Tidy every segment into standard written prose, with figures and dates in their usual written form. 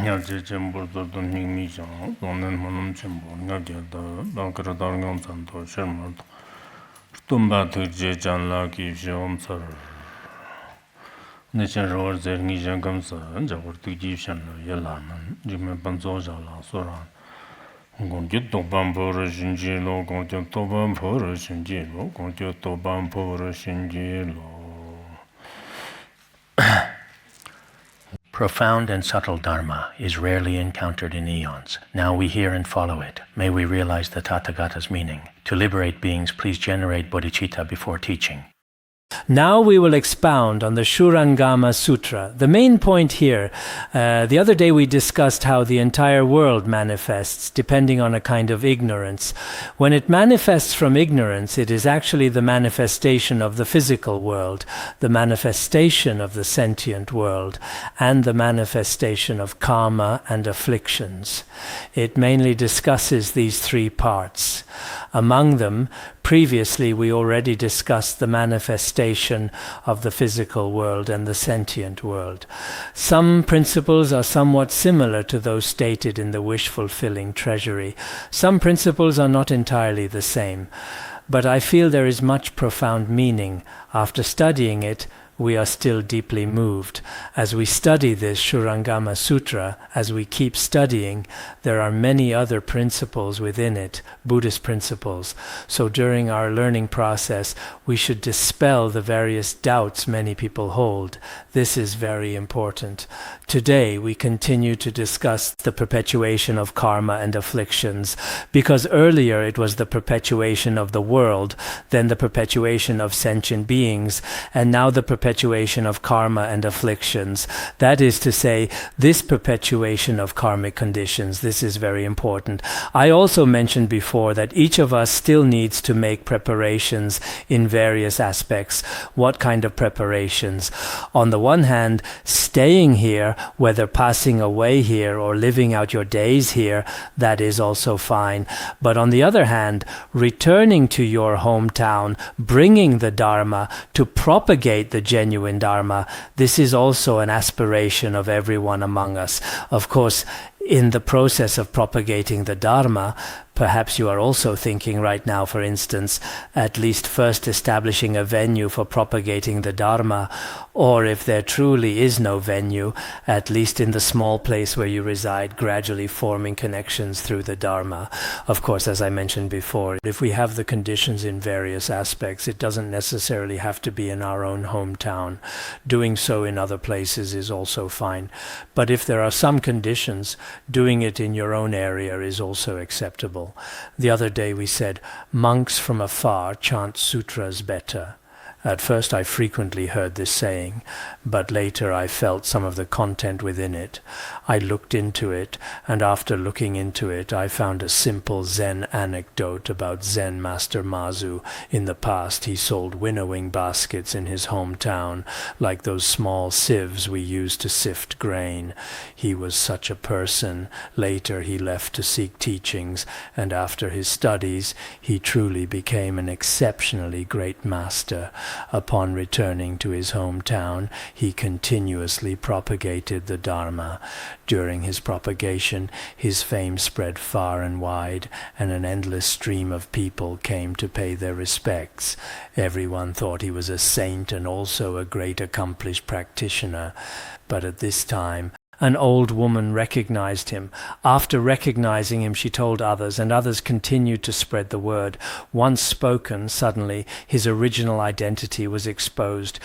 Nyalche Chembur Toto Ningmi Shang, Donen Manam Chembur, Nyalche Dankara Dargam Santo, Shermar, Tumba Turje Chanla Kivsham Sar, Nishan Roar Zerni Jangamsa, Jabur Tujishan, Yelaman, Jimmy Panzo Jala, Soran. Gonjo Tobam Pora Shinjilo, Gonjo Tobam Pora Shinjilo, Gonjo Tobam Pora Shinjilo. Profound and subtle Dharma is rarely encountered in eons. Now we hear and follow it. May we realize the Tathagata's meaning. To liberate beings, please generate bodhicitta before teaching. Now we will expound on the Shurangama Sutra. The main point here, the other day we discussed how the entire world manifests depending on a kind of ignorance. When it manifests from ignorance, it is actually the manifestation of the physical world, the manifestation of the sentient world, and the manifestation of karma and afflictions. It mainly discusses these three parts. Among them, previously we already discussed the manifestation of the physical world and the sentient world. Some principles are somewhat similar to those stated in the wish-fulfilling treasury. Some principles are not entirely the same. But I feel there is much profound meaning. After studying it, we are still deeply moved. As we study this Shurangama Sutra, as we keep studying, there are many other principles within it, Buddhist principles. So during our learning process, we should dispel the various doubts many people hold. This is very important. Today, we continue to discuss the perpetuation of karma and afflictions, because earlier it was the perpetuation of the world, then the perpetuation of sentient beings, and now the perpetuation of karma and afflictions. That is to say, this perpetuation of karmic conditions, this is very important. I also mentioned before that each of us still needs to make preparations in various aspects. What kind of preparations? On the one hand, staying here, whether passing away here or living out your days here, that is also fine. But on the other hand, returning to your hometown, bringing the Dharma, to propagate the genuine Dharma, this is also an aspiration of everyone among us. Of course, in the process of propagating the Dharma, perhaps you are also thinking right now, for instance, at least first establishing a venue for propagating the Dharma, or if there truly is no venue, at least in the small place where you reside, gradually forming connections through the Dharma. Of course, as I mentioned before, if we have the conditions in various aspects, it doesn't necessarily have to be in our own hometown. Doing so in other places is also fine. But if there are some conditions, doing it in your own area is also acceptable. The other day we said, monks from afar chant sutras better. At first I frequently heard this saying, but later I felt some of the content within it. I looked into it, and after looking into it, I found a simple Zen anecdote about Zen Master Mazu. In the past, he sold winnowing baskets in his hometown, like those small sieves we use to sift grain. He was such a person. Later he left to seek teachings, and after his studies, he truly became an exceptionally great master. Upon returning to his hometown, he continuously propagated the Dharma. During his propagation, his fame spread far and wide, and an endless stream of people came to pay their respects. Everyone thought he was a saint and also a great accomplished practitioner. But at this time, an old woman recognized him. After recognizing him, she told others, and others continued to spread the word. Once spoken, suddenly, his original identity was exposed.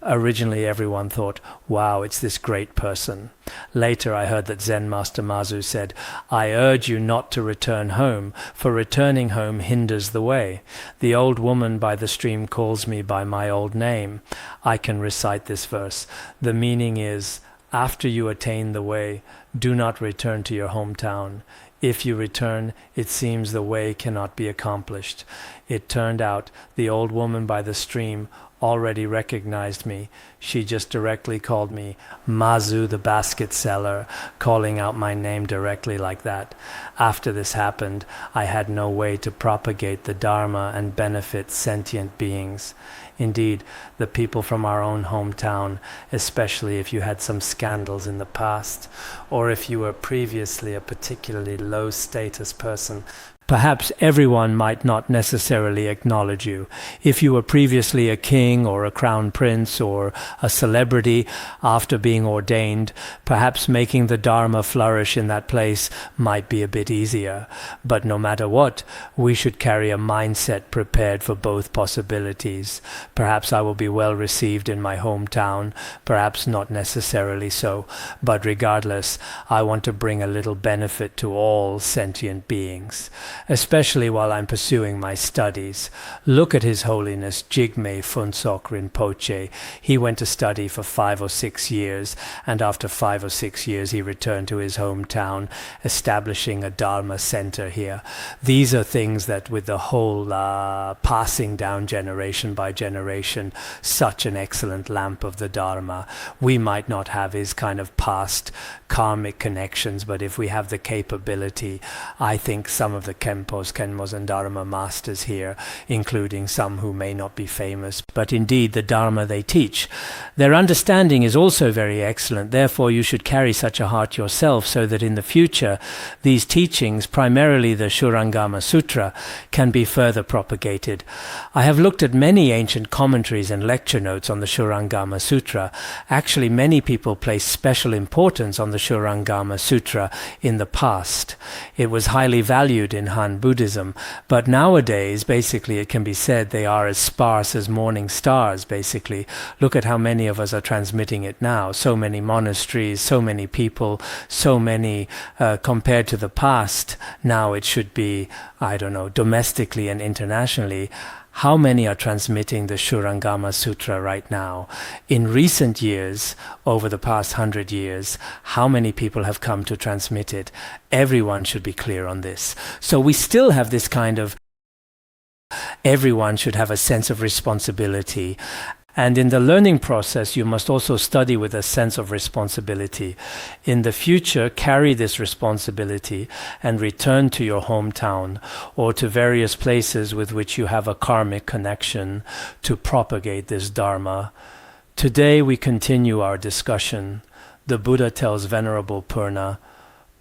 Originally everyone thought, wow, it's this great person. Later I heard that Zen Master Mazu said, I urge you not to return home, for returning home hinders the way. The old woman by the stream calls me by my old name. I can recite this verse. The meaning is, after you attain the way, do not return to your hometown. If you return, it seems the way cannot be accomplished. It turned out the old woman by the stream already recognized me. She just directly called me Mazu, the basket seller, calling out my name directly like that. After this happened, I had no way to propagate the Dharma and benefit sentient beings. Indeed, the people from our own hometown, especially if you had some scandals in the past, or if you were previously a particularly low-status person, perhaps everyone might not necessarily acknowledge you. If you were previously a king or a crown prince or a celebrity after being ordained, perhaps making the Dharma flourish in that place might be a bit easier. But no matter what, we should carry a mindset prepared for both possibilities. Perhaps I will be well received in my hometown, perhaps not necessarily so. But regardless, I want to bring a little benefit to all sentient beings, especially while I'm pursuing my studies. Look at His Holiness Jigme Phuntsok Rinpoche. He went to study for 5 or 6 years, and after 5 or 6 years he returned to his hometown, establishing a Dharma center here. These are things that with the whole passing down generation by generation, such an excellent lamp of the Dharma. We might not have his kind of past karmic connections, but if we have the capability, I think some of the Khenpos and Dharma masters here, including some who may not be famous, but indeed the Dharma they teach, their understanding is also very excellent. Therefore you should carry such a heart yourself, so that in the future these teachings, primarily the Shurangama Sutra, can be further propagated. I have looked at many ancient commentaries and lecture notes on the Shurangama Sutra. Actually, many people place special importance on the Shurangama Sutra in the past. It was highly valued in Han Buddhism, but nowadays basically it can be said they are as sparse as morning stars basically. Look at how many of us are transmitting it now. So many monasteries, so many people, so many compared to the past. Now it should be, I don't know, domestically and internationally. How many are transmitting the Shurangama Sutra right now? In recent years, over the past 100 years, how many people have come to transmit it? Everyone should be clear on this. So we still have this kind of, everyone should have a sense of responsibility. And in the learning process, you must also study with a sense of responsibility. In the future, carry this responsibility and return to your hometown or to various places with which you have a karmic connection to propagate this Dharma. Today we continue our discussion. The Buddha tells Venerable Purna,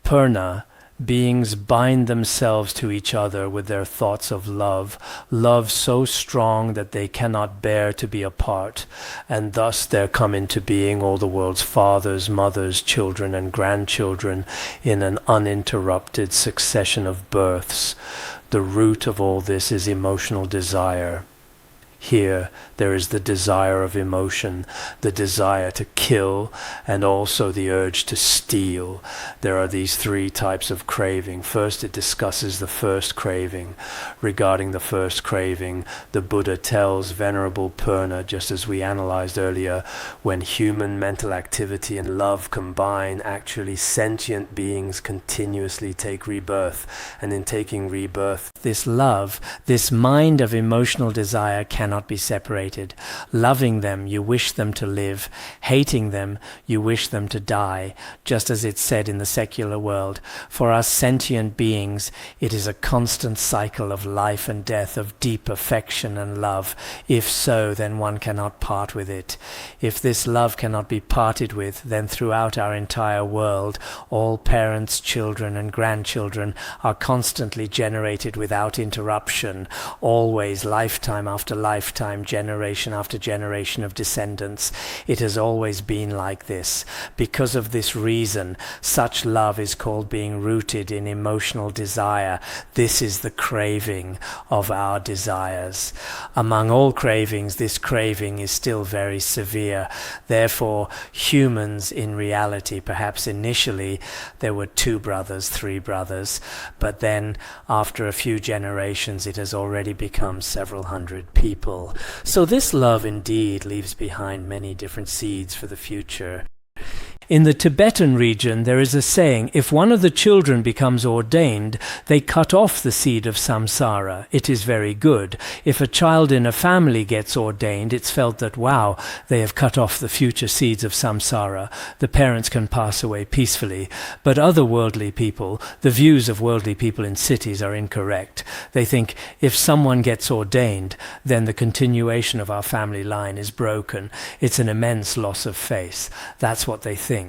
Purna, beings bind themselves to each other with their thoughts of love, love so strong that they cannot bear to be apart, and thus there come into being all the world's fathers, mothers, children, and grandchildren in an uninterrupted succession of births. The root of all this is emotional desire. Here there is the desire of emotion, the desire to kill, and also the urge to steal. There are these 3 types of craving. First, it discusses the first craving. Regarding the first craving, the Buddha tells Venerable Purna, just as we analyzed earlier, when human mental activity and love combine, actually sentient beings continuously take rebirth. And in taking rebirth, this love, this mind of emotional desire cannot be separated. Loving them, you wish them to live. Hating them, you wish them to die. Just as it's said in the secular world, for us sentient beings, it is a constant cycle of life and death, of deep affection and love. If so, then one cannot part with it. If this love cannot be parted with, then throughout our entire world, all parents, children, and grandchildren are constantly generated without interruption, always lifetime after lifetime, generation after generation of descendants. It has always been like this. Because of this reason, such love is called being rooted in emotional desire. This is the craving of our desires. Among all cravings, this craving is still very severe. Therefore, humans in reality, perhaps initially there were 2 brothers, 3 brothers, but then after a few generations it has already become several hundred people. So this love indeed leaves behind many different seeds for the future. In the Tibetan region, there is a saying, if one of the children becomes ordained, they cut off the seed of samsara. It is very good. If a child in a family gets ordained, it's felt that, wow, they have cut off the future seeds of samsara. The parents can pass away peacefully. But other worldly people, the views of worldly people in cities are incorrect. They think if someone gets ordained, then the continuation of our family line is broken. It's an immense loss of faith. That's what they think.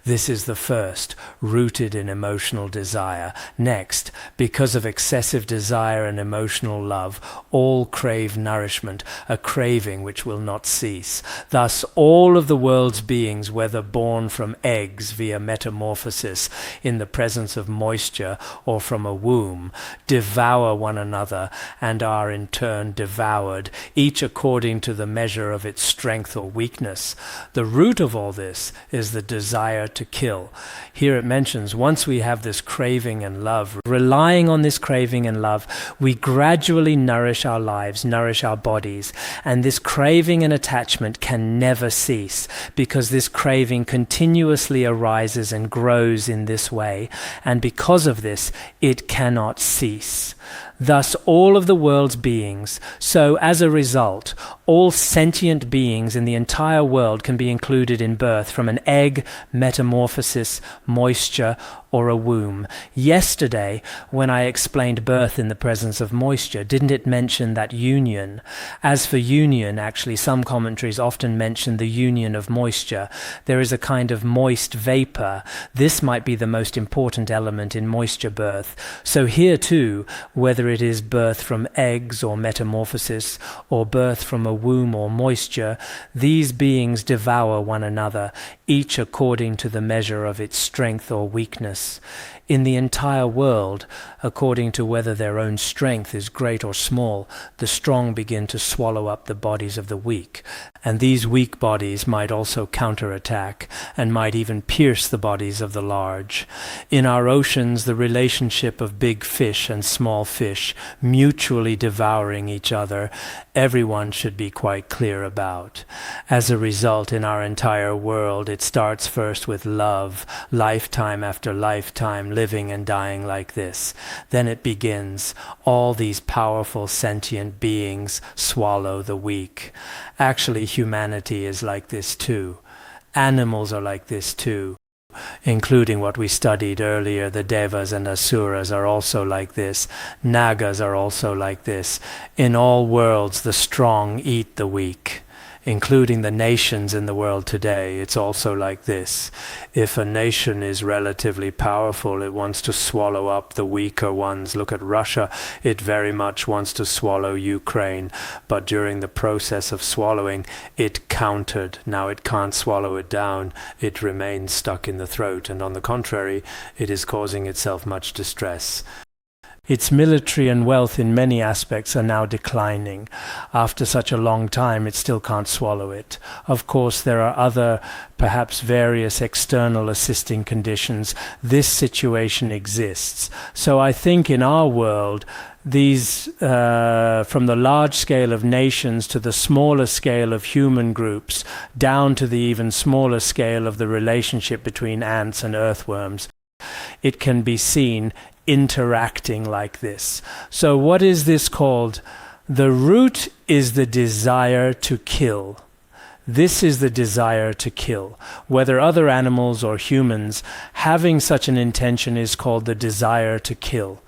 This is the first, rooted in emotional desire. Next, because of excessive desire and emotional love, all crave nourishment, a craving which will not cease. Thus, all of the world's beings, whether born from eggs via metamorphosis in the presence of moisture or from a womb, devour one another and are in turn devoured, each according to the measure of its strength or weakness. The root of all this is the desire to kill. Here it mentions once we have this craving and love, relying on this craving and love, we gradually nourish our lives, nourish our bodies, and this craving and attachment can never cease because this craving continuously arises and grows in this way, and because of this it cannot cease. Thus all of the world's beings, so as a result, all sentient beings in the entire world can be included in birth from an egg, metamorphosis, moisture, or a womb. Yesterday, when I explained birth in the presence of moisture, didn't it mention that union? As for union, actually, some commentaries often mention the union of moisture. There is a kind of moist vapor. This might be the most important element in moisture birth. So here too, whether it is birth from eggs or metamorphosis, or birth from a womb or moisture, these beings devour one another, each according to the measure of its strength or weakness. In the entire world, according to whether their own strength is great or small, the strong begin to swallow up the bodies of the weak, and these weak bodies might also counterattack, and might even pierce the bodies of the large. In our oceans, the relationship of big fish and small fish, mutually devouring each other, everyone should be quite clear about. As a result, in our entire world, it starts first with love, lifetime after lifetime, living and dying like this. Then it begins. All these powerful sentient beings swallow the weak. Actually, humanity is like this too. Animals are like this too, including what we studied earlier. The devas and asuras are also like this. Nagas are also like this. In all worlds, the strong eat the weak, including the nations in the world today. It's also like this. If a nation is relatively powerful, it wants to swallow up the weaker ones. Look at Russia. It very much wants to swallow Ukraine, but during the process of swallowing, it countered. Now it can't swallow it down. It remains stuck in the throat, and on the contrary, it is causing itself much distress. Its military and wealth in many aspects are now declining. After such a long time, it still can't swallow it. Of course, there are other, perhaps various external assisting conditions. This situation exists. So I think in our world, these, from the large scale of nations to the smaller scale of human groups, down to the even smaller scale of the relationship between ants and earthworms, it can be seen interacting like this. So what is this called? The root is the desire to kill. This is the desire to kill. Whether other animals or humans, having such an intention is called the desire to kill.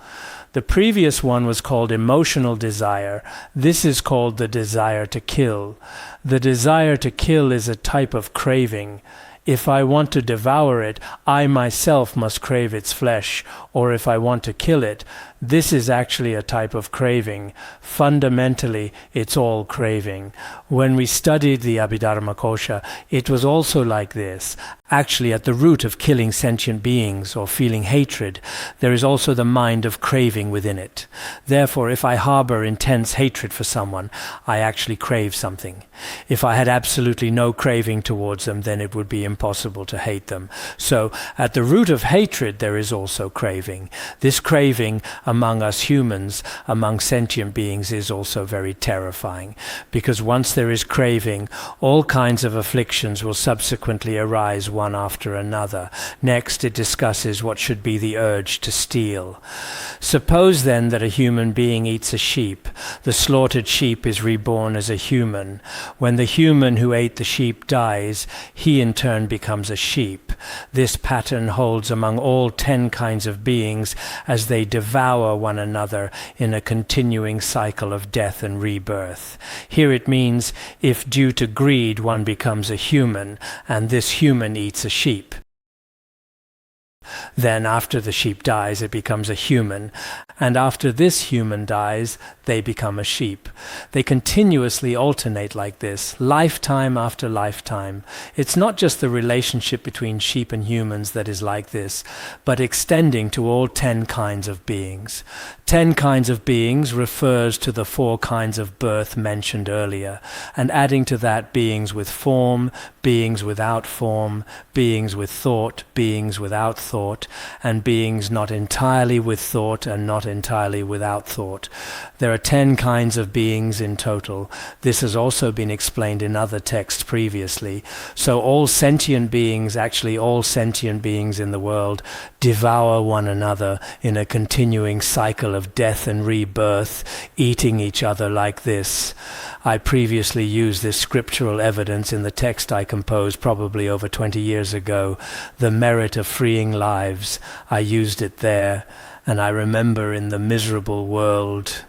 The previous one was called emotional desire. This is called the desire to kill. The desire to kill is a type of craving. If I want to devour it, I myself must crave its flesh, or if I want to kill it, this is actually a type of craving. Fundamentally, it's all craving. When we studied the Abhidharma Kosha, it was also like this. Actually, at the root of killing sentient beings or feeling hatred, there is also the mind of craving within it. Therefore, if I harbor intense hatred for someone, I actually crave something. If I had absolutely no craving towards them, then it would be impossible to hate them. So, at the root of hatred, there is also craving. This craving among us humans, among sentient beings, is also very terrifying. Because once there is craving, all kinds of afflictions will subsequently arise one after another. Next, it discusses what should be the urge to steal. Suppose then that a human being eats a sheep. The slaughtered sheep is reborn as a human. When the human who ate the sheep dies, he in turn becomes a sheep. This pattern holds among all 10 kinds of beings as they devour one another in a continuing cycle of death and rebirth. Here it means if due to greed one becomes a human, and this human eats a sheep. Then after the sheep dies, it becomes a human, and after this human dies, they become a sheep. They continuously alternate like this, lifetime after lifetime. It's not just the relationship between sheep and humans that is like this, but extending to all 10 kinds of beings. 10 kinds of beings refers to the 4 kinds of birth mentioned earlier, and adding to that beings with form, beings without form, beings with thought, beings without thought, and beings not entirely with thought and not entirely without thought. There are 10 kinds of beings in total. This has also been explained in other texts previously. So all sentient beings, actually all sentient beings in the world, devour one another in a continuing cycle of death and rebirth, eating each other like this. I previously used this scriptural evidence in the text I composed probably over 20 years ago, The Merit of Freeing Lives. I used it there, and I remember in the miserable world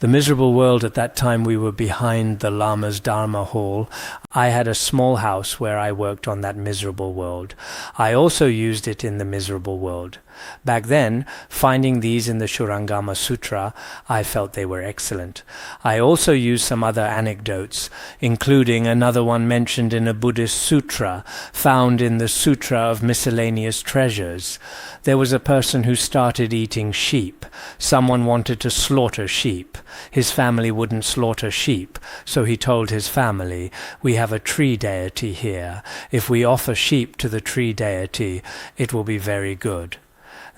at that time we were behind the Lama's Dharma hall. I had a small house where I worked on that miserable world. I also used it in the miserable world. Back then, finding these in the Shurangama Sutra, I felt they were excellent. I also used some other anecdotes, including another one mentioned in a Buddhist sutra, found in the Sutra of Miscellaneous Treasures. There was a person who started eating sheep. Someone wanted to slaughter sheep. His family wouldn't slaughter sheep, so he told his family, "We have a tree deity here. If we offer sheep to the tree deity, it will be very good."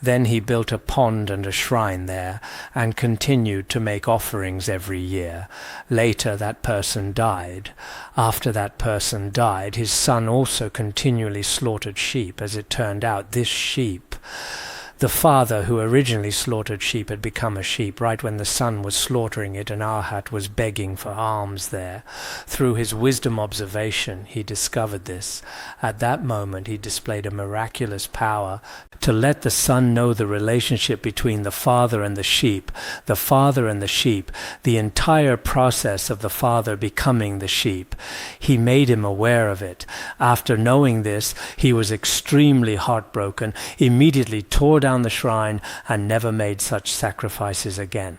Then he built a pond and a shrine there and continued to make offerings every year. Later that person died. After that person died, his son also continually slaughtered sheep. As it turned out, this sheep, the father who originally slaughtered sheep had become a sheep right when the son was slaughtering it and Arhat was begging for alms there. Through his wisdom observation, he discovered this. At that moment, he displayed a miraculous power to let the son know the relationship between the father and the sheep, the entire process of the father becoming the sheep. He made him aware of it. After knowing this, he was extremely heartbroken, immediately tore down the shrine, and never made such sacrifices again.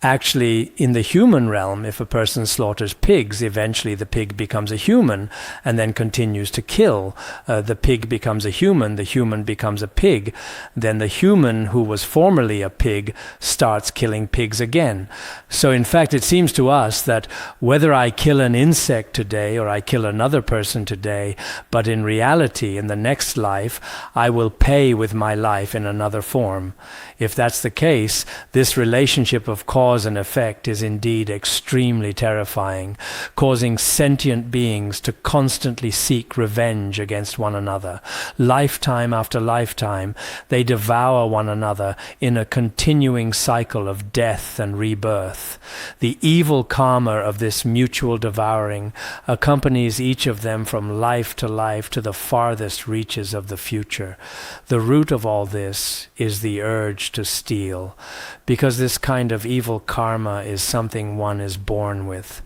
Actually, in the human realm, if a person slaughters pigs, eventually the pig becomes a human and then continues to kill. The pig becomes a human, the human becomes a pig. Then the human who was formerly a pig starts killing pigs again. So in fact, it seems to us that whether I kill an insect today or I kill another person today, but in reality, in the next life, I will pay with my life in another form. If that's the case, this relationship of cause and effect is indeed extremely terrifying, causing sentient beings to constantly seek revenge against one another. Lifetime after lifetime, they devour one another in a continuing cycle of death and rebirth. The evil karma of this mutual devouring accompanies each of them from life to the farthest reaches of the future. The root of all this is the urge to steal, because this kind of evil karma is something one is born with.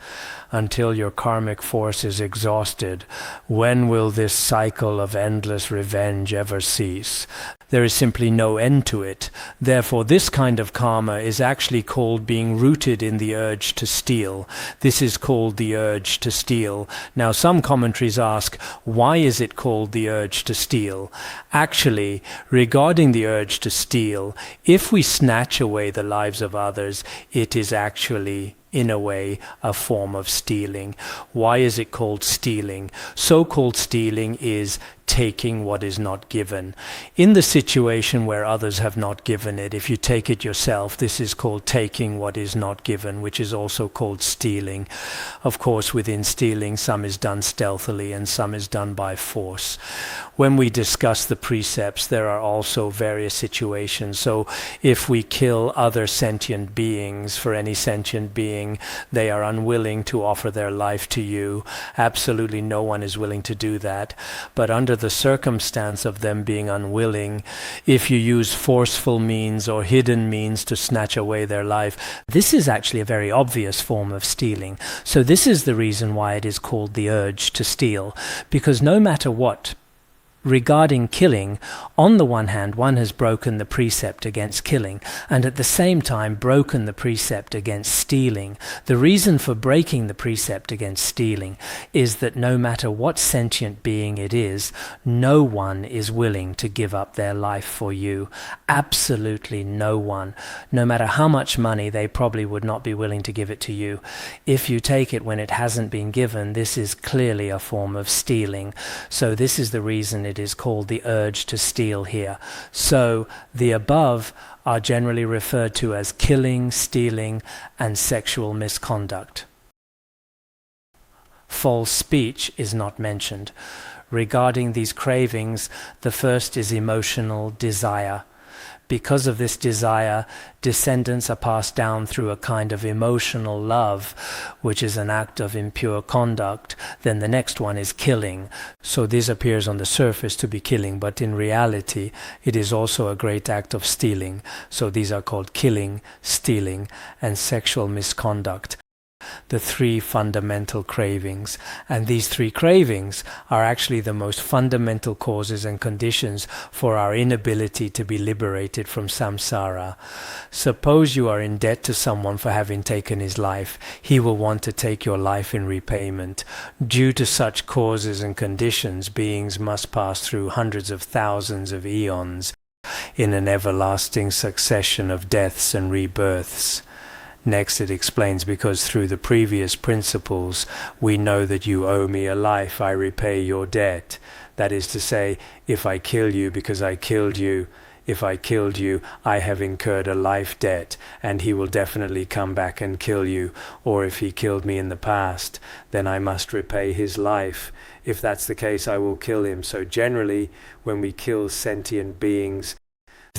Until your karmic force is exhausted, when will this cycle of endless revenge ever cease? There is simply no end to it. Therefore, this kind of karma is actually called being rooted in the urge to steal. This is called the urge to steal. Now, some commentaries ask, why is it called the urge to steal? Actually, regarding the urge to steal, if we snatch away the lives of others, it is actually in a way, a form of stealing. Why is it called stealing? So-called stealing is taking what is not given. In the situation where others have not given it, if you take it yourself, this is called taking what is not given, which is also called stealing. Of course, within stealing, some is done stealthily and some is done by force. When we discuss the precepts, there are also various situations. So if we kill other sentient beings, for any sentient being, they are unwilling to offer their life to you. Absolutely no one is willing to do that. But under the circumstance of them being unwilling, if you use forceful means or hidden means to snatch away their life, this is actually a very obvious form of stealing. So this is the reason why it is called the urge to steal, because no matter what, regarding killing, on the one hand, one has broken the precept against killing, and at the same time broken the precept against stealing. The reason for breaking the precept against stealing is that no matter what sentient being it is, no one is willing to give up their life for you. Absolutely no one. No matter how much money, they probably would not be willing to give it to you. If you take it when it hasn't been given, this is clearly a form of stealing. So this is the reason it is called the urge to steal here. So the above are generally referred to as killing, stealing, and sexual misconduct. False speech is not mentioned. Regarding these cravings, the first is emotional desire. Because of this desire, descendants are passed down through a kind of emotional love, which is an act of impure conduct. Then the next one is killing. So this appears on the surface to be killing, but in reality, it is also a great act of stealing. So these are called killing, stealing, and sexual misconduct. The three fundamental cravings. And these three cravings are actually the most fundamental causes and conditions for our inability to be liberated from samsara. Suppose you are in debt to someone for having taken his life. He will want to take your life in repayment. Due to such causes and conditions, beings must pass through hundreds of thousands of eons in an everlasting succession of deaths and rebirths. Next it explains, because through the previous principles we know that you owe me a life, I repay your debt. That is to say, if I kill you because I killed you, if I killed you, I have incurred a life debt, and he will definitely come back and kill you. Or if he killed me in the past, then I must repay his life. If that's the case, I will kill him. So generally, when we kill sentient beings,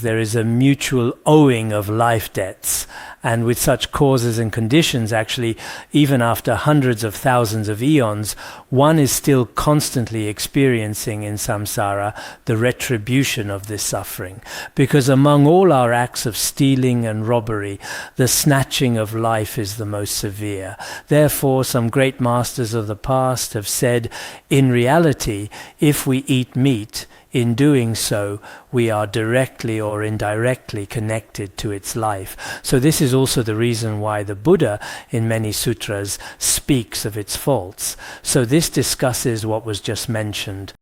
there is a mutual owing of life debts, and with such causes and conditions, actually, even after hundreds of thousands of eons, one is still constantly experiencing in samsara the retribution of this suffering. Because among all our acts of stealing and robbery, the snatching of life is the most severe. Therefore, some great masters of the past have said, in reality, if we eat meat, in doing so, we are directly or indirectly connected to its life. So this is also the reason why the Buddha, in many sutras, speaks of its faults. So this discusses what was just mentioned.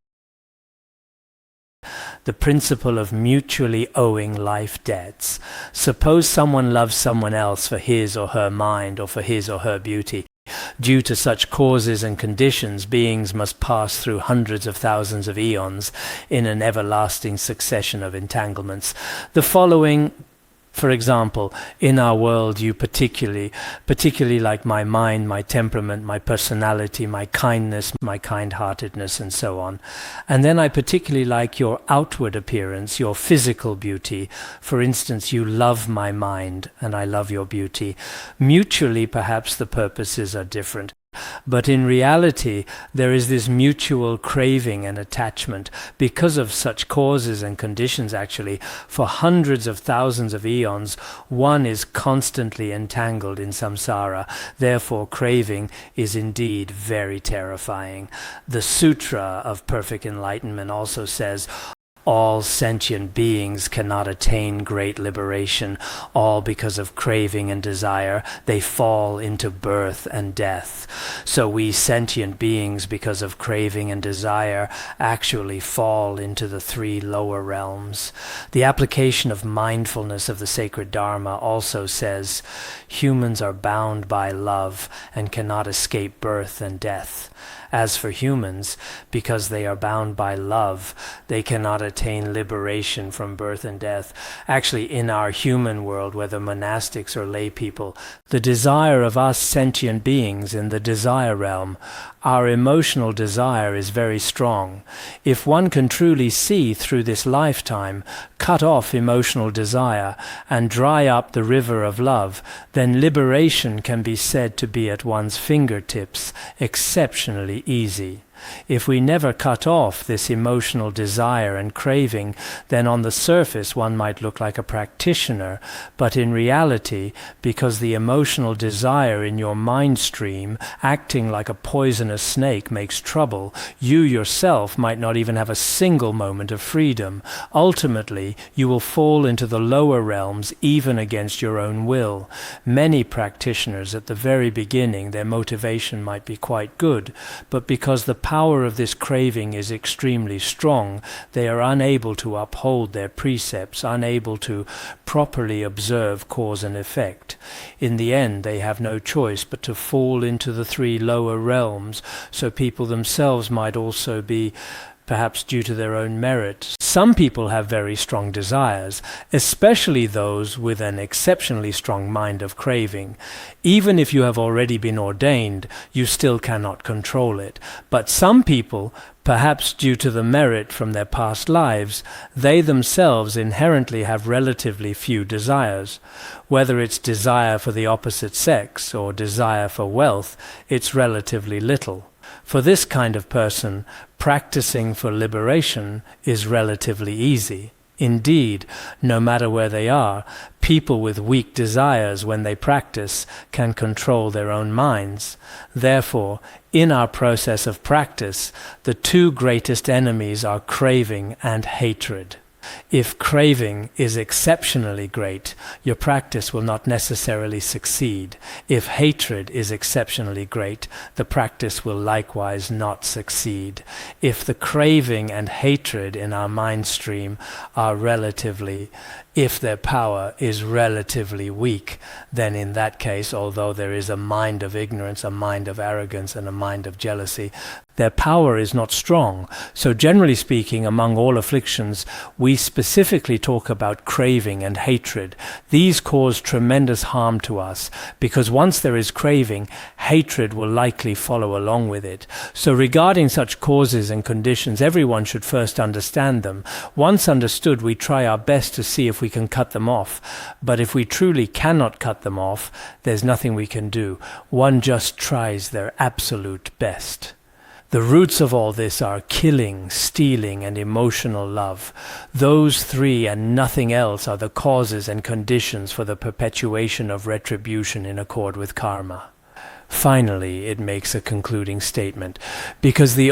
The principle of mutually owing life debts. Suppose someone loves someone else for his or her mind or for his or her beauty. Due to such causes and conditions, beings must pass through hundreds of thousands of eons in an everlasting succession of entanglements. The following, for example, in our world, you particularly like my mind, my temperament, my personality, my kindness, my kind-heartedness, and so on. And then I particularly like your outward appearance, your physical beauty. For instance, you love my mind, and I love your beauty. Mutually, perhaps the purposes are different. But in reality, there is this mutual craving and attachment because of such causes and conditions. Actually, for hundreds of thousands of eons, one is constantly entangled in samsara. Therefore, craving is indeed very terrifying. The Sutra of Perfect Enlightenment also says, All sentient beings cannot attain great liberation, all because of craving and desire. They fall into birth and death. So we sentient beings, because of craving and desire, actually fall into the three lower realms. The application of mindfulness of the sacred Dharma also says, humans are bound by love and cannot escape birth and death. As for humans, because they are bound by love, they cannot attain liberation from birth and death. Actually, in our human world, whether monastics or lay people, the desire of us sentient beings in the desire realm, our emotional desire is very strong. If one can truly see through this lifetime, cut off emotional desire, and dry up the river of love, then liberation can be said to be at one's fingertips, exceptionally easy. If we never cut off this emotional desire and craving, then on the surface one might look like a practitioner, but in reality, because the emotional desire in your mind stream, acting like a poisonous snake, makes trouble, you yourself might not even have a single moment of freedom. Ultimately, you will fall into the lower realms even against your own will. Many practitioners at the very beginning, their motivation might be quite good, but because the power of this craving is extremely strong, they are unable to uphold their precepts, unable to properly observe cause and effect. In the end, they have no choice but to fall into the three lower realms, so people themselves might also be, perhaps due to their own merit. Some people have very strong desires, especially those with an exceptionally strong mind of craving. Even if you have already been ordained, you still cannot control it. But some people, perhaps due to the merit from their past lives, they themselves inherently have relatively few desires. Whether it's desire for the opposite sex or desire for wealth, it's relatively little. For this kind of person, practicing for liberation is relatively easy. Indeed, no matter where they are, people with weak desires when they practice can control their own minds. Therefore, in our process of practice, the two greatest enemies are craving and hatred. If craving is exceptionally great, your practice will not necessarily succeed. If hatred is exceptionally great, the practice will likewise not succeed. If the craving and hatred in our mind stream are if their power is relatively weak, then in that case, although there is a mind of ignorance, a mind of arrogance, and a mind of jealousy, their power is not strong. So generally speaking, among all afflictions, we specifically talk about craving and hatred. These cause tremendous harm to us, because once there is craving, hatred will likely follow along with it. So regarding such causes and conditions, everyone should first understand them. Once understood, we try our best to see if we can cut them off. But if we truly cannot cut them off, there's nothing we can do. One just tries their absolute best. The roots of all this are killing, stealing, and emotional love. Those three and nothing else are the causes and conditions for the perpetuation of retribution in accord with karma. Finally, it makes a concluding statement, because the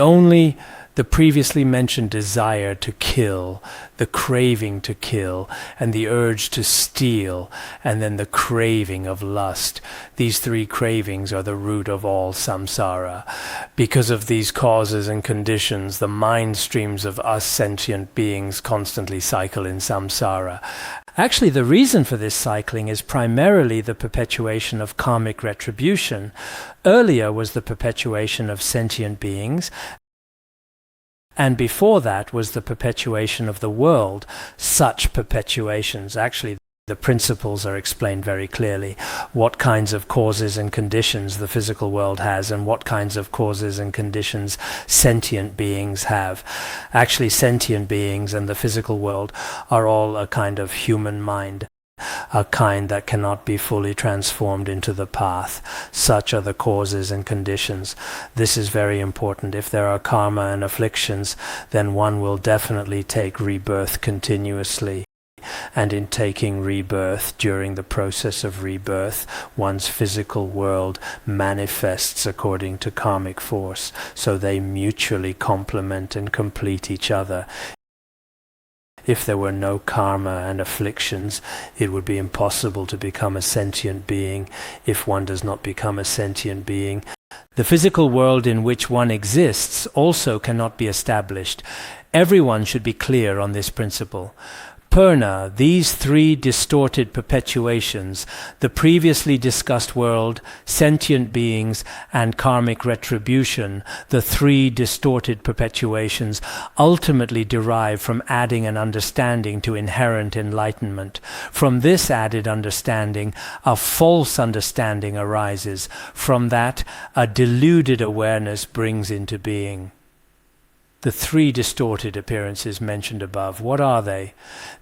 previously mentioned desire to kill, the craving to kill, and the urge to steal, and then the craving of lust. These three cravings are the root of all samsara. Because of these causes and conditions, the mind streams of us sentient beings constantly cycle in samsara. Actually, the reason for this cycling is primarily the perpetuation of karmic retribution. Earlier was the perpetuation of sentient beings, and before that was the perpetuation of the world. Such perpetuations, actually, the principles are explained very clearly. What kinds of causes and conditions the physical world has, and what kinds of causes and conditions sentient beings have. Actually, sentient beings and the physical world are all a kind of human mind, a kind that cannot be fully transformed into the path. Such are the causes and conditions. This is very important. If there are karma and afflictions, then one will definitely take rebirth continuously. And in taking rebirth, during the process of rebirth, one's physical world manifests according to karmic force, so they mutually complement and complete each other. If there were no karma and afflictions, it would be impossible to become a sentient being. If one does not become a sentient being, the physical world in which one exists also cannot be established. Everyone should be clear on this principle. Purna, these three distorted perpetuations, the previously discussed world, sentient beings, and karmic retribution, the three distorted perpetuations, ultimately derive from adding an understanding to inherent enlightenment. From this added understanding, a false understanding arises. From that, a deluded awareness brings into being. The three distorted appearances mentioned above, what are they?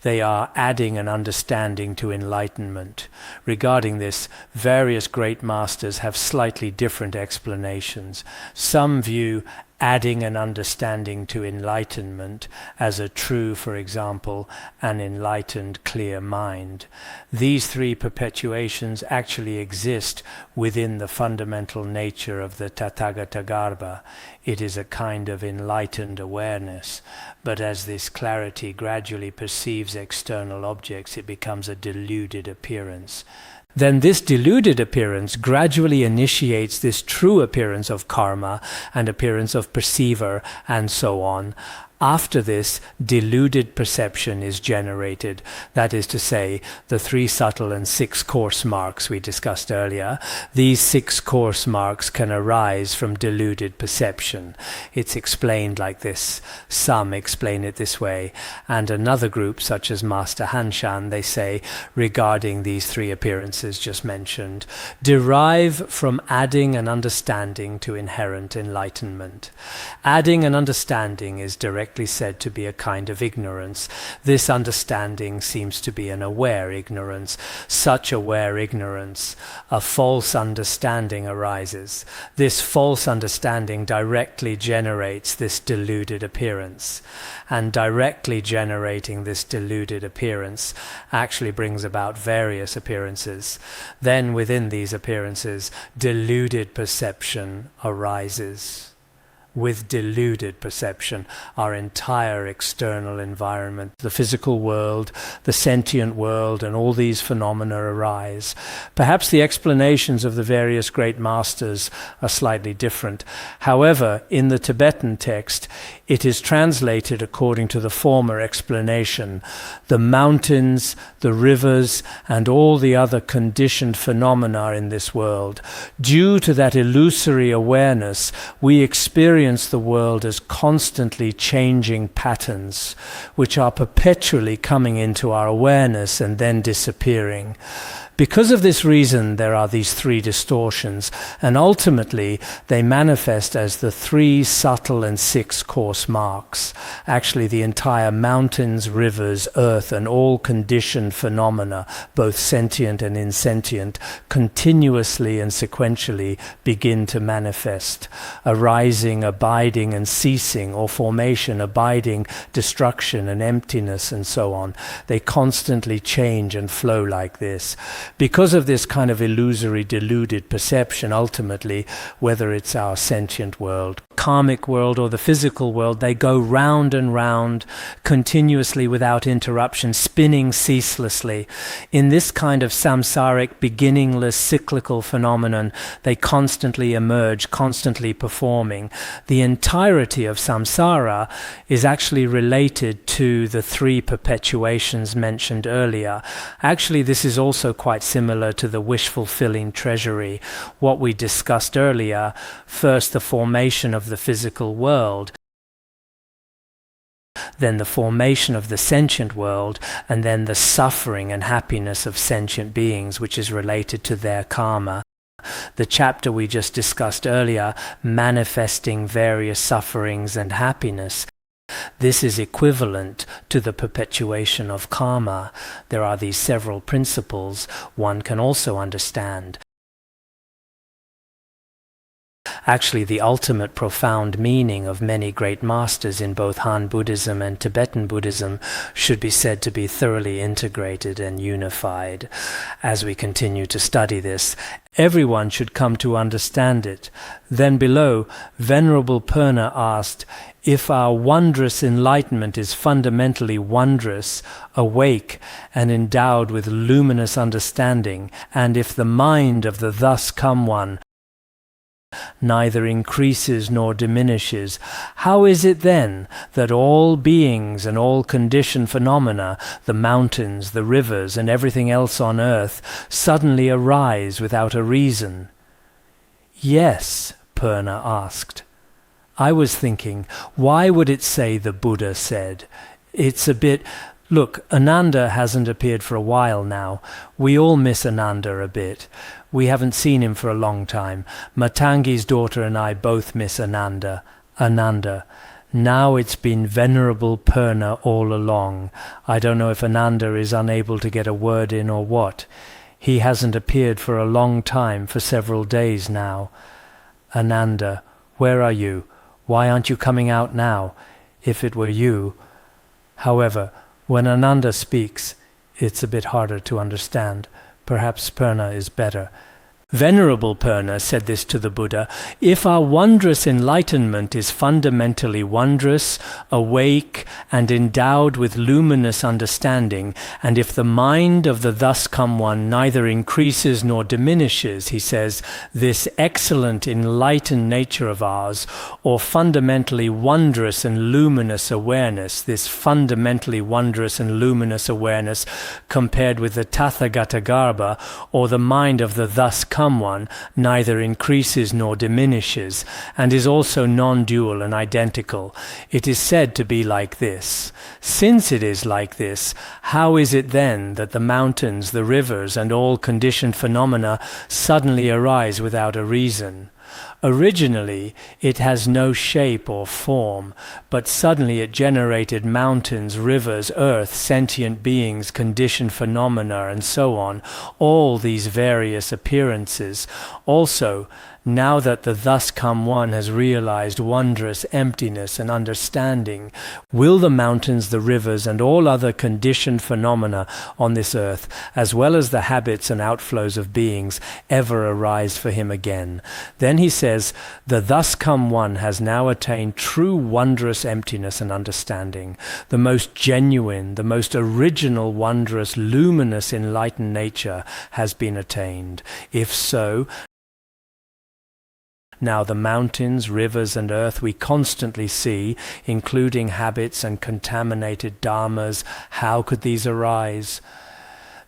They are adding an understanding to enlightenment. Regarding this, various great masters have slightly different explanations. Some view adding an understanding to enlightenment as a true, for example, an enlightened, clear mind. These three perpetuations actually exist within the fundamental nature of the Tathagata Garbha. It is a kind of enlightened awareness, but as this clarity gradually perceives external objects, it becomes a deluded appearance. Then this deluded appearance gradually initiates this true appearance of karma and appearance of perceiver and so on. After this, deluded perception is generated. That is to say, the 3 subtle and 6 coarse marks we discussed earlier. These 6 coarse marks can arise from deluded perception. It's explained like this. Some explain it this way. And another group, such as Master Hanshan, they say, regarding these 3 appearances just mentioned, derive from adding an understanding to inherent enlightenment. Adding an understanding is directly said to be a kind of ignorance. This understanding seems to be an aware ignorance. Such aware ignorance, a false understanding arises. This false understanding directly generates this deluded appearance. And directly generating this deluded appearance actually brings about various appearances. Then within these appearances, deluded perception arises. With deluded perception, our entire external environment, the physical world, the sentient world, and all these phenomena arise. Perhaps the explanations of the various great masters are slightly different. However, in the Tibetan text, it is translated according to the former explanation. The mountains, the rivers, and all the other conditioned phenomena in this world. Due to that illusory awareness, we experience the world as constantly changing patterns, which are perpetually coming into our awareness and then disappearing. Because of this reason, there are these 3 distortions, and ultimately they manifest as the 3 subtle and 6 coarse marks. Actually, the entire mountains, rivers, earth, and all conditioned phenomena, both sentient and insentient, continuously and sequentially begin to manifest. Arising, abiding, and ceasing, or formation, abiding, destruction, and emptiness, and so on. They constantly change and flow like this. Because of this kind of illusory, deluded perception, ultimately, whether it's our sentient world, karmic world, or the physical world, they go round and round, continuously without interruption, spinning ceaselessly. In this kind of samsaric, beginningless, cyclical phenomenon, they constantly emerge, constantly performing. The entirety of samsara is actually related to the 3 perpetuations mentioned earlier. Actually, this is also quite similar to the wish-fulfilling treasury. What we discussed earlier, first the formation of the physical world, then the formation of the sentient world, and then the suffering and happiness of sentient beings, which is related to their karma. The chapter we just discussed earlier, manifesting various sufferings and happiness, this is equivalent to the perpetuation of karma. There are these several principles one can also understand. Actually, the ultimate profound meaning of many great masters in both Han Buddhism and Tibetan Buddhism should be said to be thoroughly integrated and unified. As we continue to study this, everyone should come to understand it. Then below, Venerable Purna asked, if our wondrous enlightenment is fundamentally wondrous, awake, and endowed with luminous understanding, and if the mind of the thus come one neither increases nor diminishes, how is it then that all beings and all conditioned phenomena, the mountains, the rivers, and everything else on earth, suddenly arise without a reason? Yes, Purna asked. I was thinking, why would it say the Buddha said? It's a bit... Look, Ananda hasn't appeared for a while now. We all miss Ananda a bit. We haven't seen him for a long time. Matangi's daughter and I both miss Ananda. Now it's been Venerable Purna all along. I don't know if Ananda is unable to get a word in or what. He hasn't appeared for a long time, for several days now. Ananda, where are you? Why aren't you coming out now? If it were you... However, when Ananda speaks, it's a bit harder to understand. Perhaps Purna is better. Venerable Purna said this to the Buddha, if our wondrous enlightenment is fundamentally wondrous, awake, and endowed with luminous understanding, and if the mind of the thus come one neither increases nor diminishes, he says, this excellent enlightened nature of ours, or fundamentally wondrous and luminous awareness, this fundamentally wondrous and luminous awareness compared with the Tathagata Garbha, or the mind of the thus come one, neither increases nor diminishes, and is also non-dual and identical. It is said to be like this. Since it is like this, how is it then that the mountains, the rivers, and all conditioned phenomena suddenly arise without a reason? Originally, it has no shape or form, but suddenly it generated mountains, rivers, earth, sentient beings, conditioned phenomena, and so on, all these various appearances. Also, now that the thus come one has realized wondrous emptiness and understanding, will the mountains, the rivers, and all other conditioned phenomena on this earth, as well as the habits and outflows of beings, ever arise for him again? Then he says, the thus come one has now attained true wondrous emptiness and understanding. The most genuine, the most original, wondrous, luminous, enlightened nature has been attained. If so, now the mountains, rivers, and earth we constantly see, including habits and contaminated dharmas, how could these arise?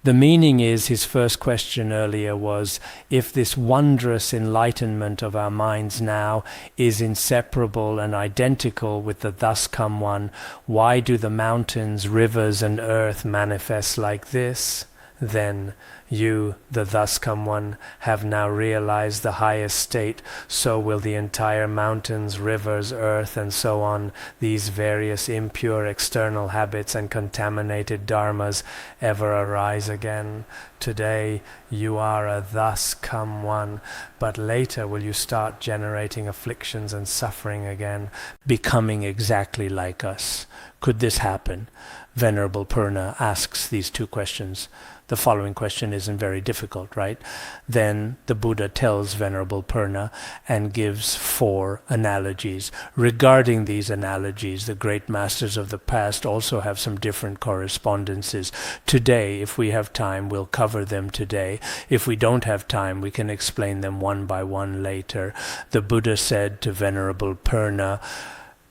The meaning is, his first question earlier was, if this wondrous enlightenment of our minds now is inseparable and identical with the thus come one, why do the mountains, rivers, and earth manifest like this? Then you, the thus come one, have now realized the highest state, so will the entire mountains, rivers, earth, and so on, these various impure external habits and contaminated dharmas ever arise again. Today you are a thus come one, but later will you start generating afflictions and suffering again, becoming exactly like us. Could this happen? Venerable Purna asks these two questions. The following question isn't very difficult, right? Then the Buddha tells Venerable Purna and gives 4 analogies. Regarding these analogies, the great masters of the past also have some different correspondences. Today, if we have time, we'll cover them today. If we don't have time, we can explain them one by one later. The Buddha said to Venerable Purna,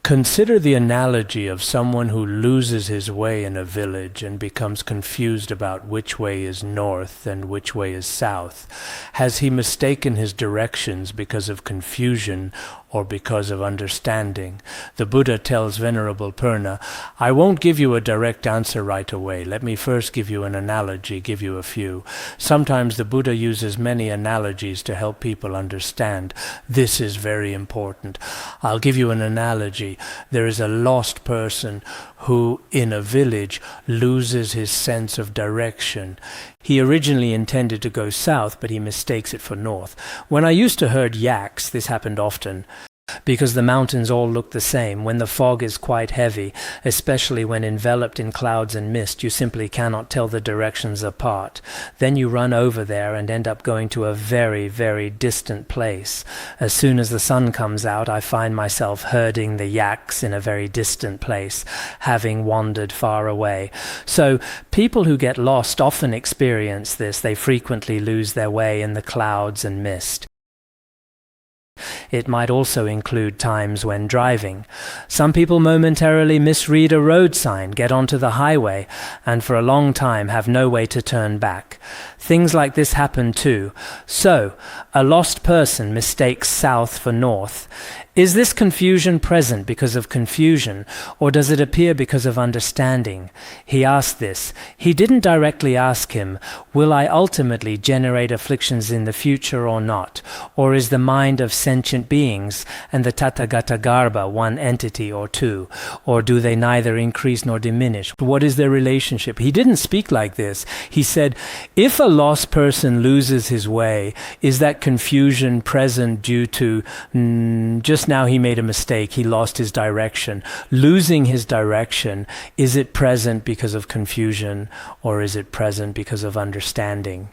consider the analogy of someone who loses his way in a village and becomes confused about which way is north and which way is south. Has he mistaken his directions because of confusion or because of understanding? The Buddha tells Venerable Purna, I won't give you a direct answer right away. Let me first give you an analogy, give you a few. Sometimes the Buddha uses many analogies to help people understand. This is very important. I'll give you an analogy. There is a lost person who in a village loses his sense of direction. He originally intended to go south, but he mistakes it for north. When I used to herd yaks, this happened often, because the mountains all look the same. When the fog is quite heavy, especially when enveloped in clouds and mist, you simply cannot tell the directions apart. Then you run over there and end up going to a very, very distant place. As soon as the sun comes out, I find myself herding the yaks in a very distant place, having wandered far away. So people who get lost often experience this. They frequently lose their way in the clouds and mist. It might also include times when driving. Some people momentarily misread a road sign, get onto the highway, and for a long time have no way to turn back. Things like this happen too. So, a lost person mistakes south for north. Is this confusion present because of confusion, or does it appear because of understanding? He asked this. He didn't directly ask him, will I ultimately generate afflictions in the future or not? Or is the mind of sentient beings and the Tathagata Garbha one entity or two? Or do they neither increase nor diminish? What is their relationship? He didn't speak like this. He said, if a lost person loses his way, is that confusion present due to just now he made a mistake, he lost his direction. Losing his direction, is it present because of confusion or is it present because of understanding?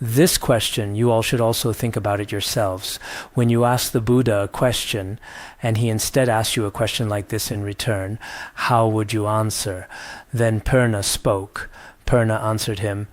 This question, you all should also think about it yourselves. When you ask the Buddha a question, and he instead asks you a question like this in return, how would you answer? Then Purna spoke. Purna answered him,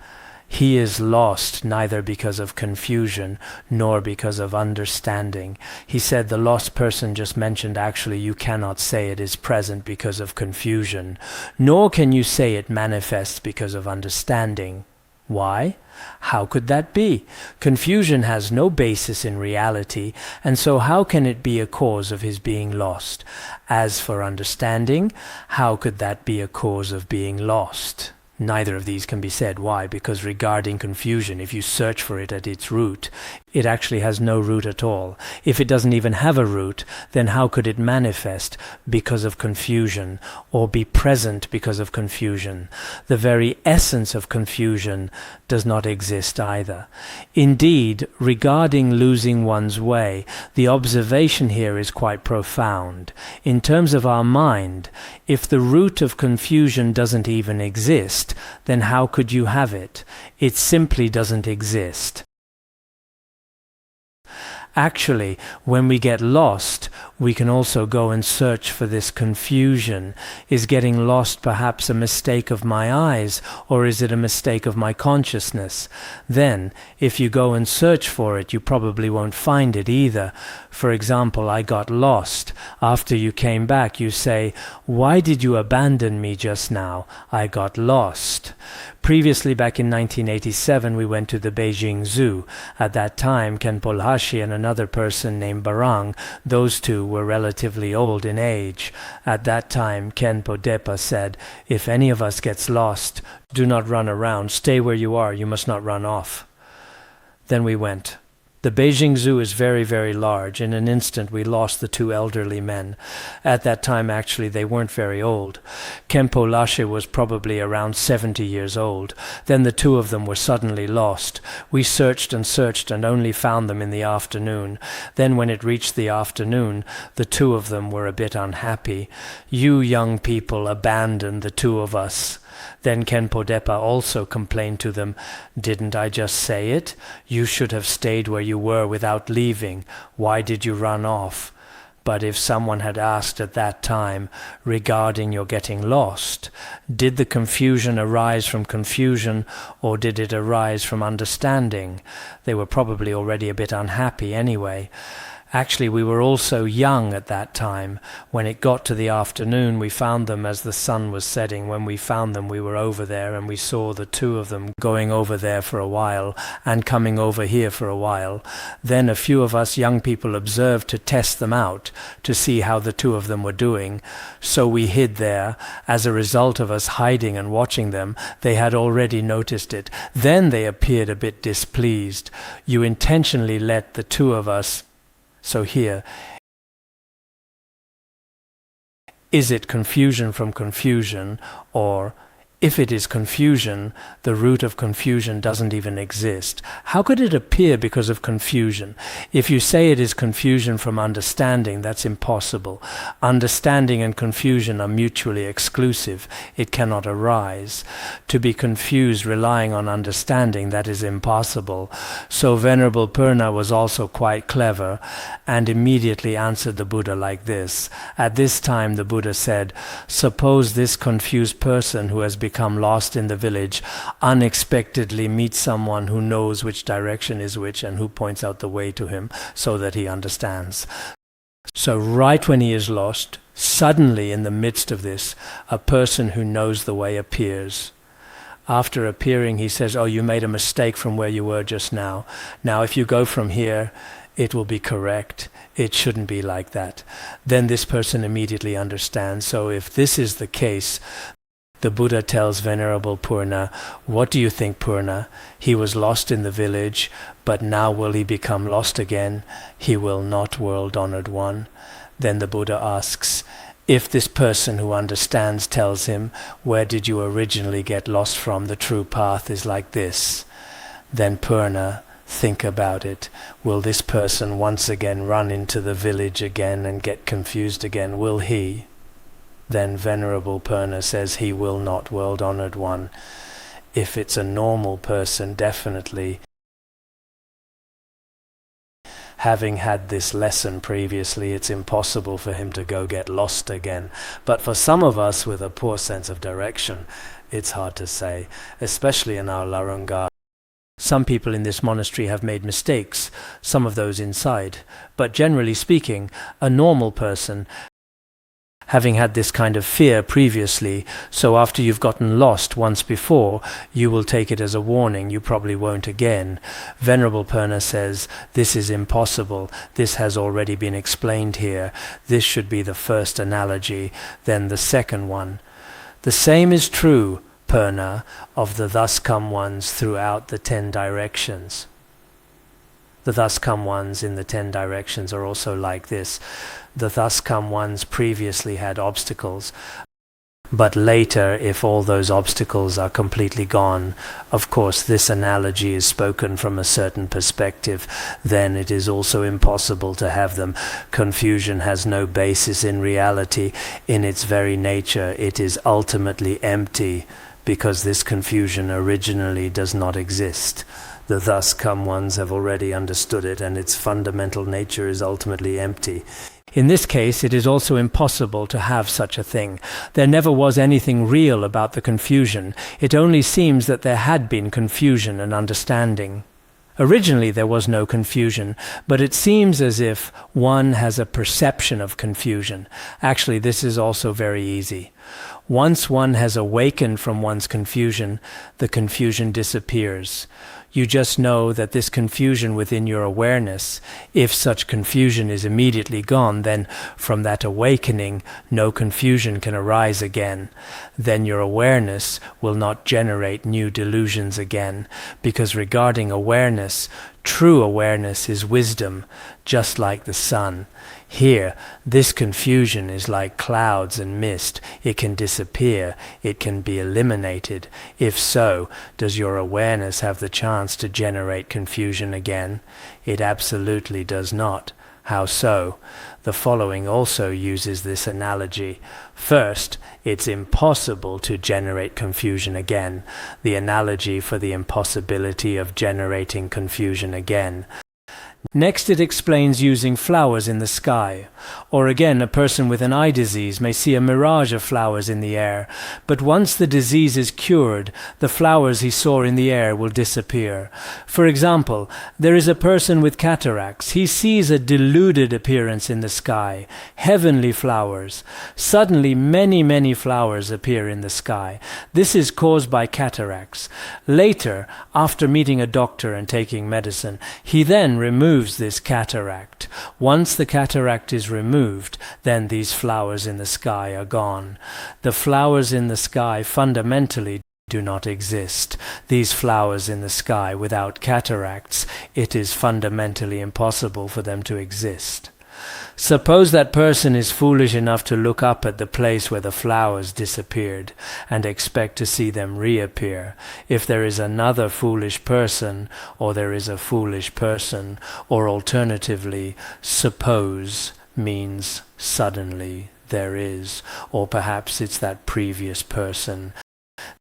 he is lost neither because of confusion nor because of understanding. He said the lost person just mentioned actually you cannot say it is present because of confusion, nor can you say it manifests because of understanding. Why? How could that be? Confusion has no basis in reality, and so how can it be a cause of his being lost? As for understanding, how could that be a cause of being lost? Neither of these can be said. Why? Because regarding confusion, if you search for it at its root, it actually has no root at all. If it doesn't even have a root, then how could it manifest because of confusion or be present because of confusion? The very essence of confusion does not exist either. Indeed, regarding losing one's way, the observation here is quite profound. In terms of our mind, if the root of confusion doesn't even exist, then how could you have it? It simply doesn't exist. Actually, when we get lost, we can also go and search for this confusion. Is getting lost perhaps a mistake of my eyes, or is it a mistake of my consciousness? Then, if you go and search for it, you probably won't find it either. For example, I got lost. After you came back, you say, why did you abandon me just now? I got lost. Previously, back in 1987, we went to the Beijing Zoo. At that time, Khenpo Lashi and another person named Barang, those two were relatively old in age. At that time, Khenpo Depa said, if any of us gets lost, do not run around. Stay where you are. You must not run off. Then we went. The Beijing Zoo is very, very large. In an instant, we lost the two elderly men. At that time, actually, they weren't very old. Khenpo Lashe was probably around 70 years old. Then the two of them were suddenly lost. We searched and only found them in the afternoon. Then when it reached the afternoon, the two of them were a bit unhappy. You young people abandoned the two of us. Then Khenpo Depa also complained to them, didn't I just say it? You should have stayed where you were without leaving. Why did you run off? But if someone had asked at that time regarding your getting lost, did the confusion arise from confusion or did it arise from understanding? They were probably already a bit unhappy anyway. Actually, we were all so young at that time. When it got to the afternoon, we found them as the sun was setting. When we found them, we were over there, and we saw the two of them going over there for a while and coming over here for a while. Then a few of us young people observed to test them out, to see how the two of them were doing. So we hid there. As a result of us hiding and watching them, they had already noticed it. Then they appeared a bit displeased. You intentionally let the two of us. So here, is it confusion from confusion, or if it is confusion, the root of confusion doesn't even exist. How could it appear because of confusion? If you say it is confusion from understanding, that's impossible. Understanding and confusion are mutually exclusive. It cannot arise. To be confused relying on understanding, that is impossible. So Venerable Purna was also quite clever and immediately answered the Buddha like this. At this time the Buddha said, suppose this confused person who has become lost in the village unexpectedly meets someone who knows which direction is which and who points out the way to him so that he understands. So right when he is lost, suddenly in the midst of this, a person who knows the way appears. After appearing, he says, oh, you made a mistake from where you were just now. Now if you go from here, it will be correct. It shouldn't be like that. Then this person immediately understands. So if this is the case, the Buddha tells Venerable Purna, what do you think, Purna? He was lost in the village, but now will he become lost again? He will not, world-honored one. Then the Buddha asks, if this person who understands tells him, where did you originally get lost from? The true path is like this. Then Purna, think about it. Will this person once again run into the village again and get confused again? Will he? Then Venerable Purna says he will not, world-honored one. If it's a normal person, definitely. Having had this lesson previously, it's impossible for him to go get lost again. But for some of us with a poor sense of direction, it's hard to say, especially in our Larunga. Some people in this monastery have made mistakes, some of those inside. But generally speaking, a normal person, having had this kind of fear previously, so after you've gotten lost once before, you will take it as a warning, you probably won't again. Venerable Purna says, this is impossible, this has already been explained here, this should be the first analogy, then the second one. The same is true, Purna, of the thus come ones throughout the 10 directions. The thus come ones in the 10 directions are also like this. The thus come ones previously had obstacles, but later, if all those obstacles are completely gone, of course this analogy is spoken from a certain perspective, then it is also impossible to have them. Confusion has no basis in reality. In its very nature, it is ultimately empty, because this confusion originally does not exist. The thus come ones have already understood it, and its fundamental nature is ultimately empty. In this case, it is also impossible to have such a thing. There never was anything real about the confusion. It only seems that there had been confusion and understanding. Originally there was no confusion, but it seems as if one has a perception of confusion. Actually, this is also very easy. Once one has awakened from one's confusion, the confusion disappears. You just know that this confusion within your awareness, if such confusion is immediately gone, then from that awakening, no confusion can arise again. Then your awareness will not generate new delusions again, because regarding awareness, true awareness is wisdom, just like the sun. Here, this confusion is like clouds and mist. It can disappear. It can be eliminated. If so, does your awareness have the chance to generate confusion again? It absolutely does not. How so? The following also uses this analogy. First, it's impossible to generate confusion again. The analogy for the impossibility of generating confusion again. Next it explains using flowers in the sky. Or again, a person with an eye disease may see a mirage of flowers in the air, but once the disease is cured, the flowers he saw in the air will disappear. For example, there is a person with cataracts. He sees a deluded appearance in the sky, heavenly flowers. Suddenly many flowers appear in the sky. This is caused by cataracts. Later, after meeting a doctor and taking medicine, he then removes this cataract. Once the cataract is removed, then these flowers in the sky are gone. The flowers in the sky fundamentally do not exist. These flowers in the sky without cataracts, it is fundamentally impossible for them to exist. Suppose that person is foolish enough to look up at the place where the flowers disappeared and expect to see them reappear. If there is another foolish person, or there is a foolish person, or alternatively, suppose means suddenly there is, or perhaps it's that previous person.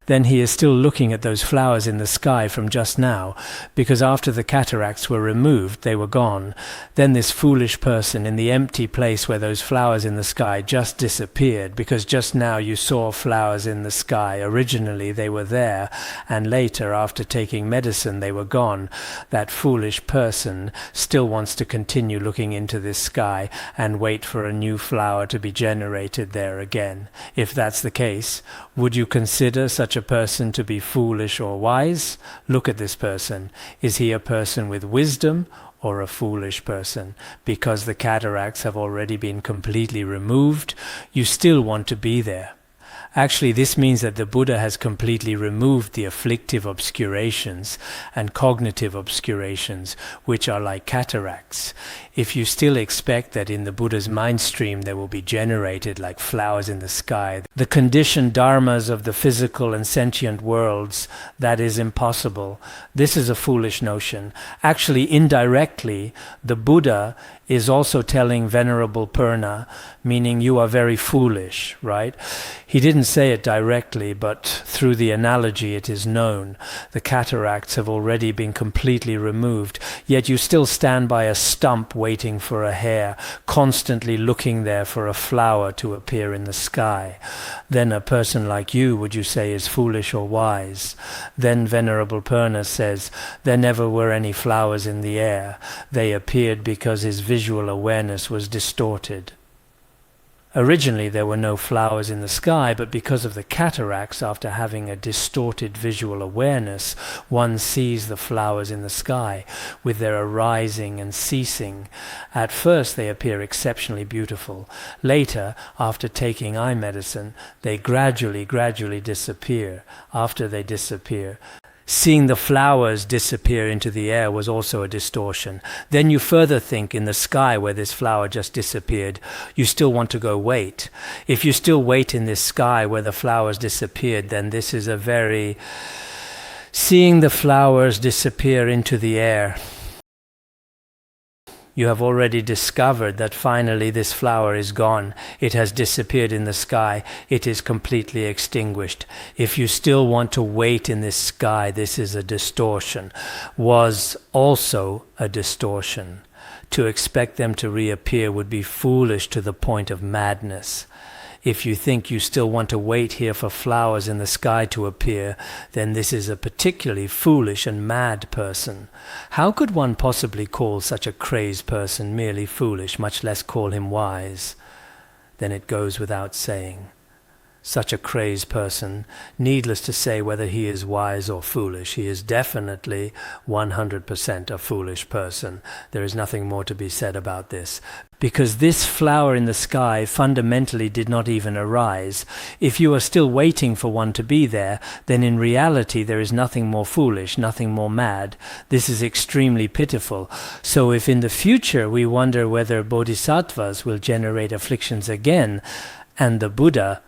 Then he is still looking at those flowers in the sky from just now, because after the cataracts were removed, they were gone. Then this foolish person in the empty place where those flowers in the sky just disappeared, because just now you saw flowers in the sky. Originally they were there, and later, after taking medicine, they were gone. That foolish person still wants to continue looking into this sky and wait for a new flower to be generated there again. If that's the case, would you consider such a person to be foolish or wise? Look at this person. Is he a person with wisdom or a foolish person? Because the cataracts have already been completely removed, you still want to be there. Actually, this means that the Buddha has completely removed the afflictive obscurations and cognitive obscurations, which are like cataracts. If you still expect that in the Buddha's mind stream there will be generated like flowers in the sky, the conditioned dharmas of the physical and sentient worlds, that is impossible. This is a foolish notion. Actually, indirectly, the Buddha is also telling Venerable Purna, meaning you are very foolish, right? He didn't say it directly, but through the analogy it is known. The cataracts have already been completely removed, yet you still stand by a stump waiting for a hair, constantly looking there for a flower to appear in the sky. Then a person like you, would you say, is foolish or wise? Then Venerable Purna says, there never were any flowers in the air. They appeared because his visual awareness was distorted. Originally there were no flowers in the sky, but because of the cataracts, after having a distorted visual awareness, one sees the flowers in the sky with their arising and ceasing. At first they appear exceptionally beautiful. Later, after taking eye medicine, they gradually disappear. After they disappear, seeing the flowers disappear into the air was also a distortion. Then you further think in the sky where this flower just disappeared, you still want to go wait. If you still wait in this sky where the flowers disappeared, then this is a very... Seeing the flowers disappear into the air, you have already discovered that finally this flower is gone. It has disappeared in the sky. It is completely extinguished. If you still want to wait in this sky, this is a distortion. Was also a distortion. To expect them to reappear would be foolish to the point of madness. If you think you still want to wait here for flowers in the sky to appear, then this is a particularly foolish and mad person. How could one possibly call such a crazed person merely foolish, much less call him wise? Then it goes without saying. Such a crazed person, needless to say whether he is wise or foolish, he is definitely 100% a foolish person. There is nothing more to be said about this. Because this flower in the sky fundamentally did not even arise. If you are still waiting for one to be there, then in reality there is nothing more foolish, nothing more mad. This is extremely pitiful. So if in the future we wonder whether bodhisattvas will generate afflictions again, and the Buddha,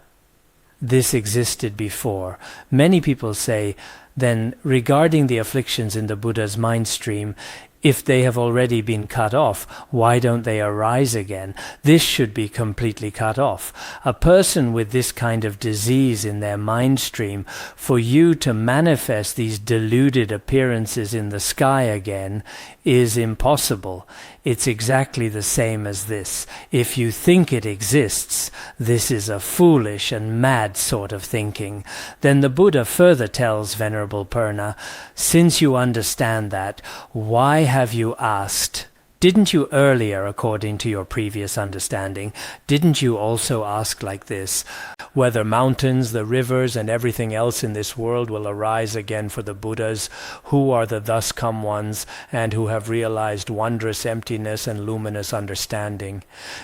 this existed before. Many people say, then regarding the afflictions in the Buddha's mind stream, if they have already been cut off, why don't they arise again? This should be completely cut off. A person with this kind of disease in their mind stream, for you to manifest these deluded appearances in the sky again is impossible. It's exactly the same as this. If you think it exists, this is a foolish and mad sort of thinking. Then the Buddha further tells Venerable Purna, since you understand that, why have you asked? Didn't you earlier, according to your previous understanding, didn't you also ask like this, whether mountains, the rivers, and everything else in this world will arise again for the Buddhas, who are the thus come ones, and who have realized wondrous emptiness and luminous understanding?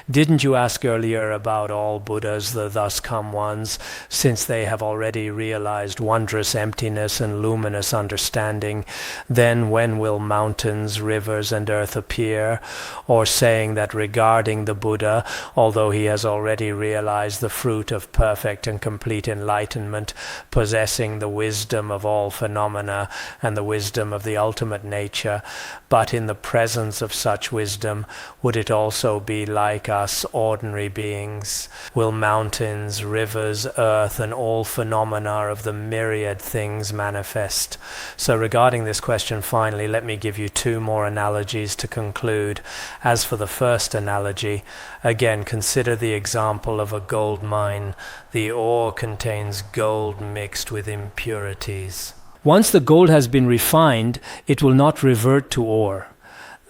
Didn't you ask earlier about all Buddhas, the thus come ones, since they have already realized wondrous emptiness and luminous understanding? Then when will mountains, rivers, and earth appear? here, or saying that regarding the Buddha, although he has already realized the fruit of perfect and complete enlightenment, possessing the wisdom of all phenomena and the wisdom of the ultimate nature, but in the presence of such wisdom, would it also be like us ordinary beings? Will mountains, rivers, earth, and all phenomena of the myriad things manifest? So regarding this question, finally, let me give you two more analogies to conclude. As for the first analogy, again, consider the example of a gold mine. The ore contains gold mixed with impurities. Once the gold has been refined, it will not revert to ore.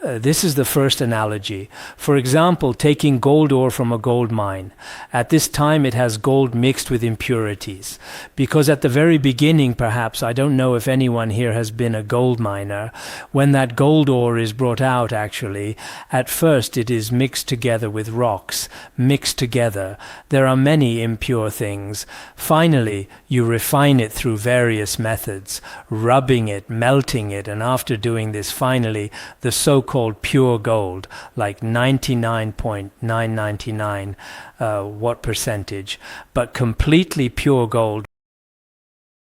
This is the first analogy. For example, taking gold ore from a gold mine. At this time it has gold mixed with impurities. Because at the very beginning, perhaps, I don't know if anyone here has been a gold miner, when that gold ore is brought out actually, at first it is mixed together with rocks, mixed together. There are many impure things. Finally, you refine it through various methods, rubbing it, melting it, and after doing this, finally, the so-called pure gold, like 99.999 what percentage, but completely pure gold,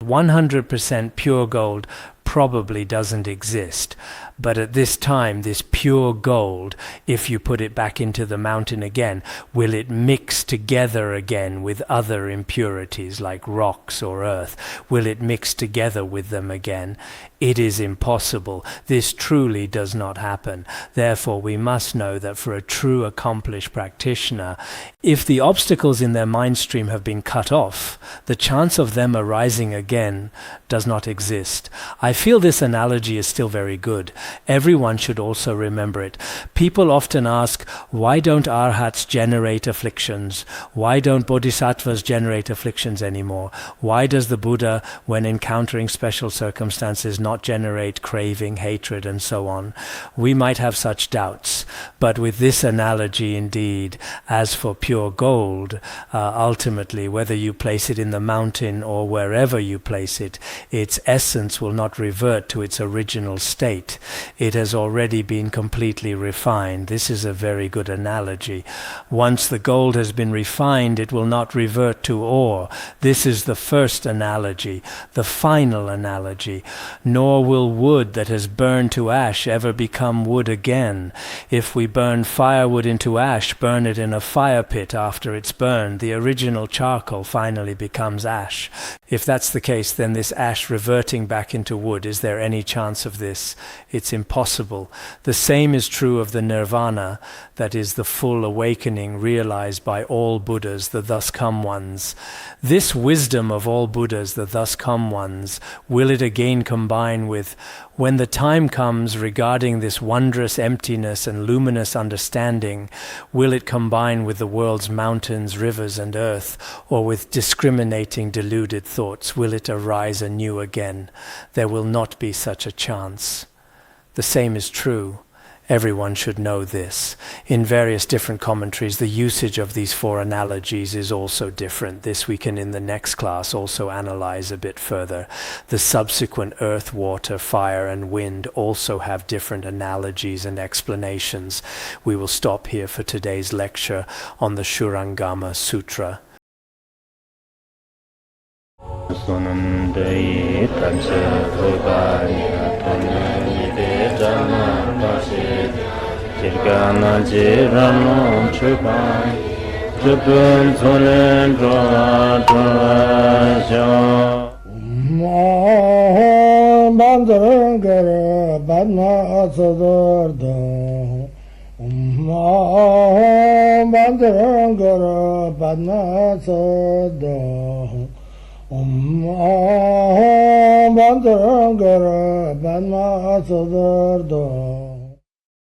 100% pure gold probably doesn't exist. But at this time, this pure gold, if you put it back into the mountain again, will it mix together again with other impurities like rocks or earth? Will it mix together with them again? It is impossible. This truly does not happen. Therefore, we must know that for a true accomplished practitioner, if the obstacles in their mind stream have been cut off, the chance of them arising again does not exist. I feel this analogy is still very good. Everyone should also remember it. People often ask, why don't arhats generate afflictions? Why don't bodhisattvas generate afflictions anymore? Why does the Buddha, when encountering special circumstances, not generate craving, hatred, and so on? We might have such doubts, but with this analogy indeed, as for pure gold, ultimately, whether you place it in the mountain or wherever you place it, its essence will not revert to its original state. It has already been completely refined. This is a very good analogy. Once the gold has been refined, it will not revert to ore. This is the first analogy, the final analogy. Nor will wood that has burned to ash ever become wood again. If we burn firewood into ash, burn it in a fire pit after it's burned, the original charcoal finally becomes ash. If that's the case, then this ash reverting back into wood, is there any chance of this? It's impossible. The same is true of the nirvana, that is the full awakening realized by all Buddhas, the thus come ones. This wisdom of all Buddhas, the thus come ones, will it again combine with, when the time comes regarding this wondrous emptiness and luminous understanding, will it combine with the world's mountains, rivers, and earth, or with discriminating deluded thoughts? Will it arise anew again? There will not be such a chance. The same is true. Everyone should know this. In various different commentaries, the usage of these four analogies is also different. This we can in the next class also analyze a bit further. The subsequent earth, water, fire, and wind also have different analogies and explanations. We will stop here for today's lecture on the Shurangama Sutra. Kirgana jirano chupai chupun solen droasho Bandarangara badna atsadarda Bandarangara badna atsadarda Bandarangara badna atsadarda